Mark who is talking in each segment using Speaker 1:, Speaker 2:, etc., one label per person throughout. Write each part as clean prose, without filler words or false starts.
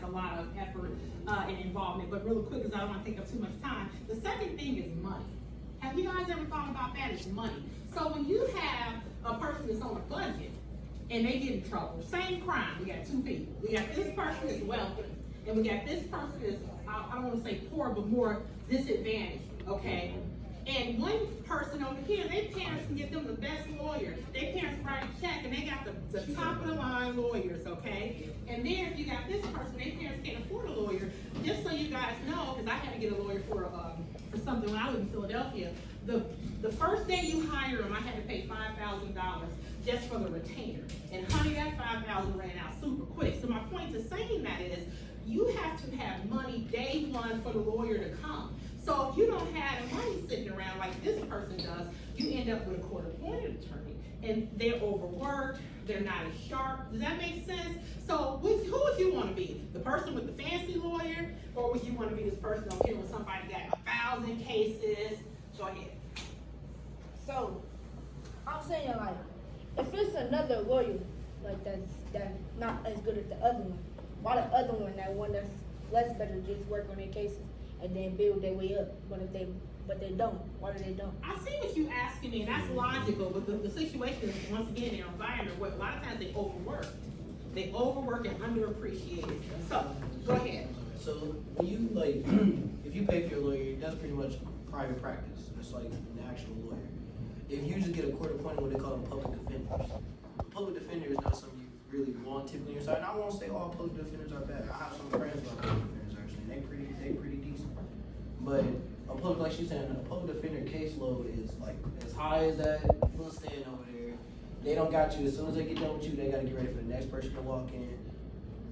Speaker 1: a lot of effort and involvement. But real quick, because I don't want to take up too much time, the second thing is money. Have you guys ever thought about that? It's money. So when you have a person that's on a budget and they get in trouble, same crime, we got two people. We got this person that's wealthy, and we got this person that's, I don't want to say poor, but more disadvantaged, okay? And one person over here, their parents can get them the best lawyer. Their parents write a check and they got the top of the line lawyers, okay? And then if you got this person, their parents can't afford a lawyer. Just so you guys know, because I had to get a lawyer for something when I lived in Philadelphia. The first day you hire them, I had to pay $5,000 just for the retainer. And honey, that $5,000 ran out super quick. So my point to saying that is, you have to have money day one for the lawyer to come. So if you don't have money sitting around like this person does, you end up with a court-appointed attorney. And they're overworked, they're not as sharp. Does that make sense? So who would you want to be? The person with the fancy lawyer? Or would you want to be this person over here with somebody got 1,000 cases? Go ahead.
Speaker 2: So, I'm saying, like, if it's another lawyer, like, that's not as good as the other one, why the other one, that one that's less better, just work on their cases and then build their way up? But they don't. Why do they don't?
Speaker 1: I see what you asking me, and that's logical, but the situation is, once again, their environment, where a lot of times they overwork. They overwork and underappreciated. So, go ahead.
Speaker 3: So, when you, like, if you pay for your lawyer, that's pretty much private practice. It's like an actual lawyer. If you just get a court appointed, what they call them public defenders. A public defender is not something you really want typically on your side. And I won't say all public defenders are bad. I have some friends who are public defenders actually, and they pretty decent. But a public, like she's saying, a public defender caseload is like as high as that little stand over there. They don't got you. As soon as they get done with you, they got to get ready for the next person to walk in.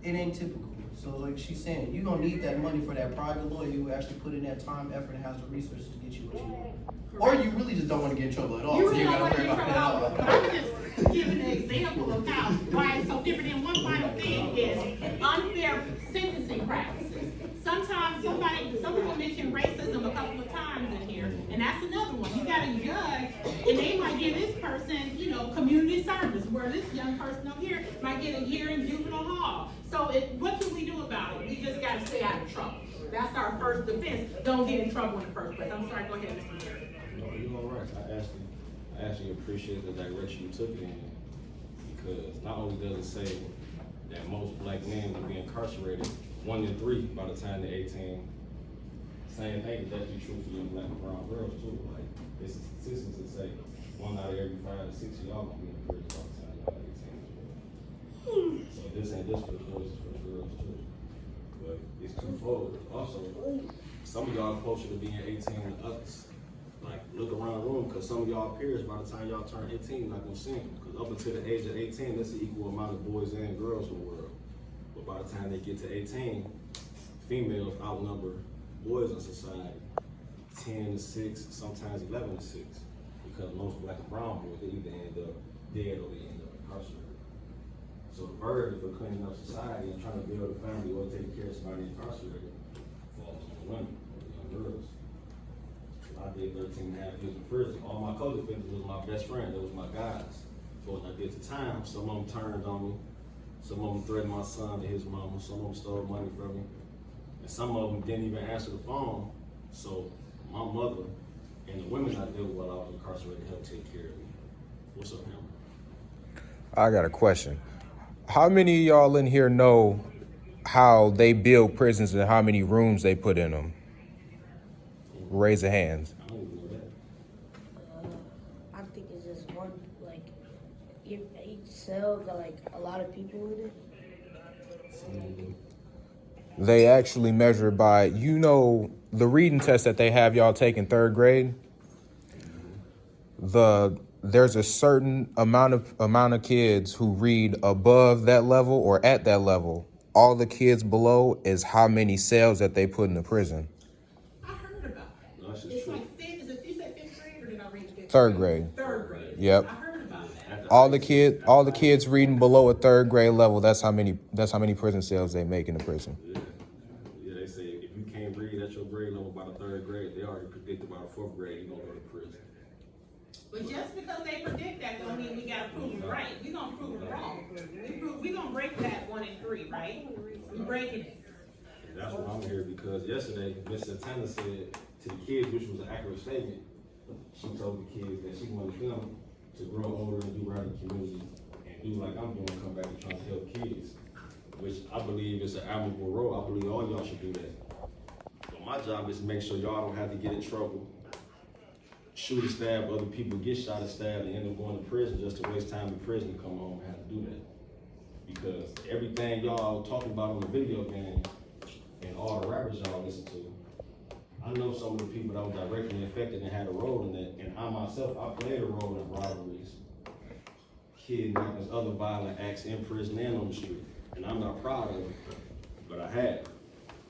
Speaker 3: It ain't typical. So like she's saying, you're going to need that money for that private lawyer who actually put in that time, effort, and has the resources to get you what you want.
Speaker 4: Or you really just don't want to get in trouble at all.
Speaker 1: You
Speaker 4: So
Speaker 1: really
Speaker 4: you
Speaker 1: don't want
Speaker 4: gotta
Speaker 1: to
Speaker 4: worry
Speaker 1: get in
Speaker 4: about
Speaker 1: trouble.
Speaker 4: that.
Speaker 1: I'm just giving an example of why it's so different. And one final thing is unfair sentencing practices. Sometimes some people mentioned racism a couple of times in here, and that's another one. You got a judge, and they might give this person, community service, where this young person over here might get a year in juvenile hall. So what can we do about it? We just got to stay out of trouble. That's our first defense. Don't get in trouble in the first place. I'm sorry, go ahead, Mr. Mayor.
Speaker 5: No, you're all right. I actually appreciate the direction you took it in, because not only does it say that most black men will be incarcerated, 1 in 3 by the time they're 18. Same thing that be true for young black and brown girls too. Like, it's statistics that say 1 out of every 5 to 6 of y'all gonna be in prison by the time y'all 18 as well. So this ain't just for the boys, it's for the girls too. But it's twofold. Also, some of y'all closer to being 18 than others. Like, look around the room, because some of y'all peers, by the time y'all turn 18, not gonna see them. Because up until the age of 18, that's the equal amount of boys and girls in the world. But by the time they get to 18, females outnumber boys in society 10 to 6, sometimes 11 to 6. Because most black and brown boys, they either end up dead or they end up incarcerated. So the burden for cleaning up society and trying to build a family or taking care of somebody incarcerated falls on the women or the young girls. I did 13 and a half years in prison. All my co-defendants was my best friend. That was my guys. But when I did the time, some of them turned on me. Some of them threatened my son to his mama. Some of them stole money from me. And some of them didn't even answer the phone. So my mother and the women I dealt with while I was incarcerated helped take care of me. What's up, Hammer?
Speaker 6: I got a question. How many of y'all in here know how they build prisons and how many rooms they put in them? Raise your hands.
Speaker 5: I don't even know that.
Speaker 2: I think it's just one, like, each cell got, like, a lot of people in it.
Speaker 6: They actually measure by, the reading test that they have y'all take in 3rd grade. There's a certain amount of kids who read above that level or at that level. All the kids below is how many cells that they put in the prison.
Speaker 1: I heard about that.
Speaker 5: No, that's just
Speaker 1: It's
Speaker 5: true.
Speaker 1: like you said 5th grade, or did I read 5th?
Speaker 6: 3rd grade.
Speaker 1: 3rd grade.
Speaker 6: Yep.
Speaker 1: I heard about that.
Speaker 6: All the kids reading below a 3rd grade level, that's how many prison cells they make in the prison.
Speaker 5: Yeah, they say if you can't read at your grade level by the 3rd grade, they already predicted by the 4th grade you're gonna go to prison.
Speaker 1: But just because they predict that don't mean we gotta prove it right. We gonna prove it wrong. We gonna break that 1 and 3, right? We breaking it.
Speaker 5: And that's why I'm here, because yesterday, Miss SaTanna said to the kids, which was an accurate statement, she told the kids that she wanted them to grow older and do right in the community and do like I'm doing, come back and try to help kids, which I believe is an admirable role. I believe all y'all should do that. But my job is to make sure y'all don't have to get in trouble, shoot and stab other people, get shot and stabbed, and end up going to prison just to waste time in prison and come home and have to do that. Because everything y'all talking about on the video game and all the rappers y'all listen to, I know some of the people that were directly affected and had a role in that, and I myself, I played a role in robberies, kidnappings, other violent acts in prison and on the street. And I'm not proud of it, but I had.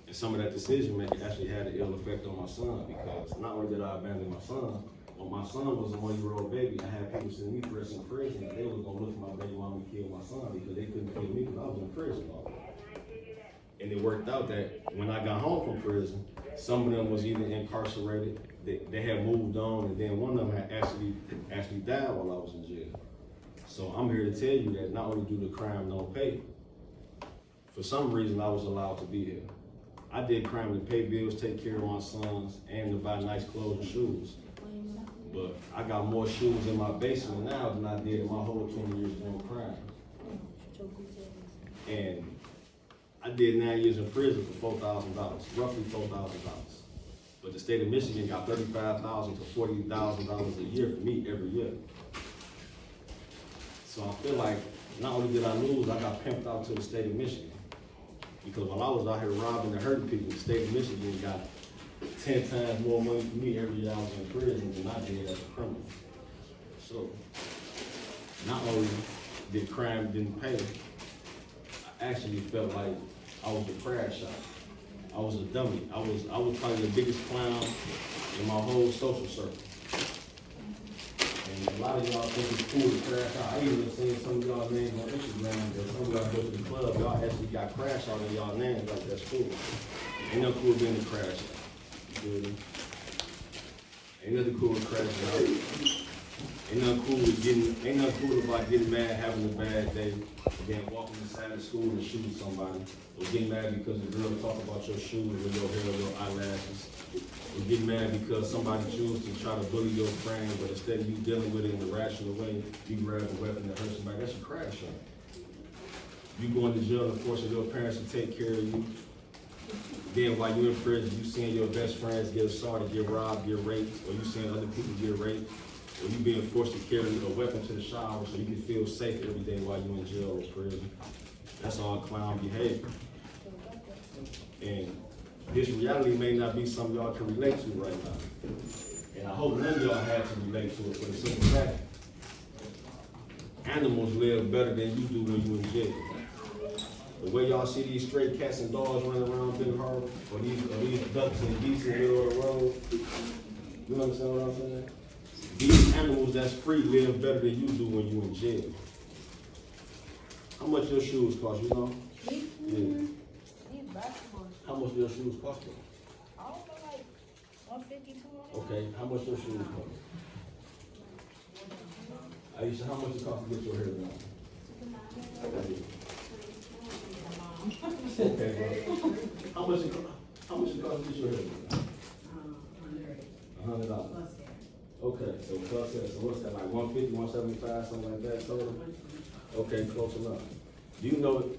Speaker 5: And some of that decision making actually had an ill effect on my son, because not only did I abandon my son, when my son was a 1-year-old baby, I had people send me for us in prison, and they was gonna look for my baby mama and kill my son because they couldn't kill me because I was in prison already. And it worked out that when I got home from prison, some of them was either incarcerated, they had moved on, and then one of them had actually died while I was in jail. So I'm here to tell you that not only do the crime don't pay, for some reason I was allowed to be here. I did crime to pay bills, take care of my sons, and to buy nice clothes and shoes. But I got more shoes in my basement now than I did in my whole 20 years doing crime. And I did 9 years in prison for $4,000, roughly $4,000. But the state of Michigan got $35,000 to $40,000 a year for me every year. So I feel like not only did I lose, I got pimped out to the state of Michigan. Because while I was out here robbing and hurting people, the state of Michigan got 10 times more money for me every year I was in prison than I did as a criminal. So, not only did crime didn't pay, I actually felt like I was a crash shot. I was a dummy. I was probably the biggest clown in my whole social circle. And a lot of y'all think it's cool to crash out. I even seen some of y'all names on Instagram, but some of y'all go to the club, y'all actually got crash out in y'all names, like that's cool. Ain't nothing cool being a crash out. Ain't nothing cool with crashing out. Ain't nothing cool about getting mad, having a bad day, then walking inside the school and shooting somebody, or getting mad because the girl talk about your shoes or your hair or your eyelashes, or getting mad because somebody chooses to try to bully your friend, but instead of you dealing with it in a rational way, you grab a weapon to hurt somebody. That's a crash out. You going to jail and forcing your parents to take care of you. Then while you're in prison, you seeing your best friends get assaulted, get robbed, get raped, or you seeing other people get raped, or you being forced to carry a weapon to the shower so you can feel safe every day while you're in jail or prison. That's all clown behavior. And this reality may not be something y'all can relate to right now. And I hope none of y'all have to relate to it for the simple fact, animals live better than you do when you're in jail. The way y'all see these stray cats and dogs running around Benton Harbor, or these ducks and geese in the middle of the road, you understand what I'm saying? These animals that's free live better than you do when you're in jail. How much your shoes cost, you know? Yeah. How much your shoes cost?
Speaker 2: I don't know, like 150, 200.
Speaker 5: Okay, how much your shoes cost? Aisha, how much it cost to get your hair done? Okay, bro. How much it cost to get your hair done? $100. Okay, so plus that, so what's that, like 150, 175, something like that total? Okay, close enough. Do you know,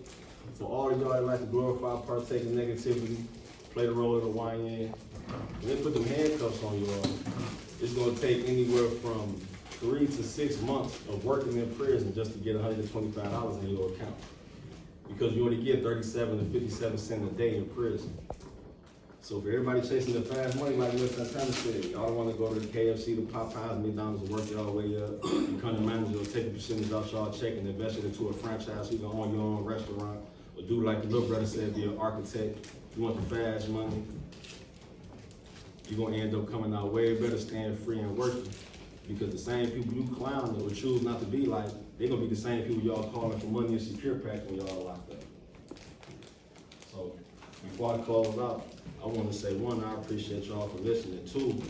Speaker 5: for all of y'all that like to glorify, partake in negativity, play the role of the YN, when they put them handcuffs on you all, it's gonna take anywhere from 3 to 6 months of working in prison just to get $125 in your account. Because you only get 37 to 57 cents a day in prison. So for everybody chasing the fast money, like Miss SaTanna said, y'all don't want to go to the KFC, the Popeyes, McDonald's, and work y'all way up. Become the manager, or take a percentage out y'all check and invest it into a franchise so you can own your own restaurant. Or do like the little brother said, be an architect. You want the fast money, you're gonna end up coming out way better staying free and working. Because the same people you clown or choose not to be like, they're gonna be the same people y'all calling for money and secure pack when y'all locked up. So before I close out, I want to say, one, I appreciate y'all for listening. Two,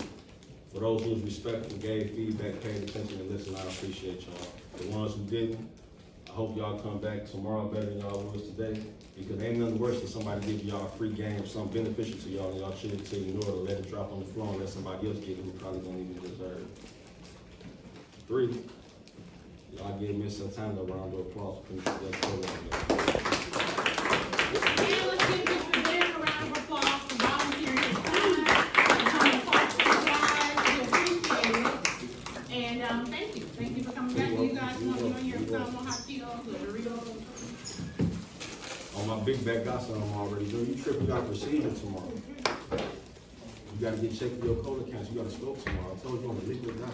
Speaker 5: for those who was respectful, gave feedback, paid attention, and listened, I appreciate y'all. The ones who didn't, I hope y'all come back tomorrow better than y'all was today, because ain't nothing worse than somebody give y'all a free game, something beneficial to y'all, and y'all choose to ignore it or let it drop on the floor and let somebody else get it who probably don't even deserve it. 3, y'all give Miss SaTanna a round of applause. Let's go
Speaker 1: And let's give Mr. Ben a round of applause for volunteering his time and coming to talk to us guys. We appreciate it. And thank you. Thank you for coming back. You guys want your hot Cheetos or Doritos?
Speaker 5: On my big bag, got something I'm already doing. You tripping out procedure tomorrow. You gotta get checked for your cola counts. You gotta smoke tomorrow. I told you on the liquid diet.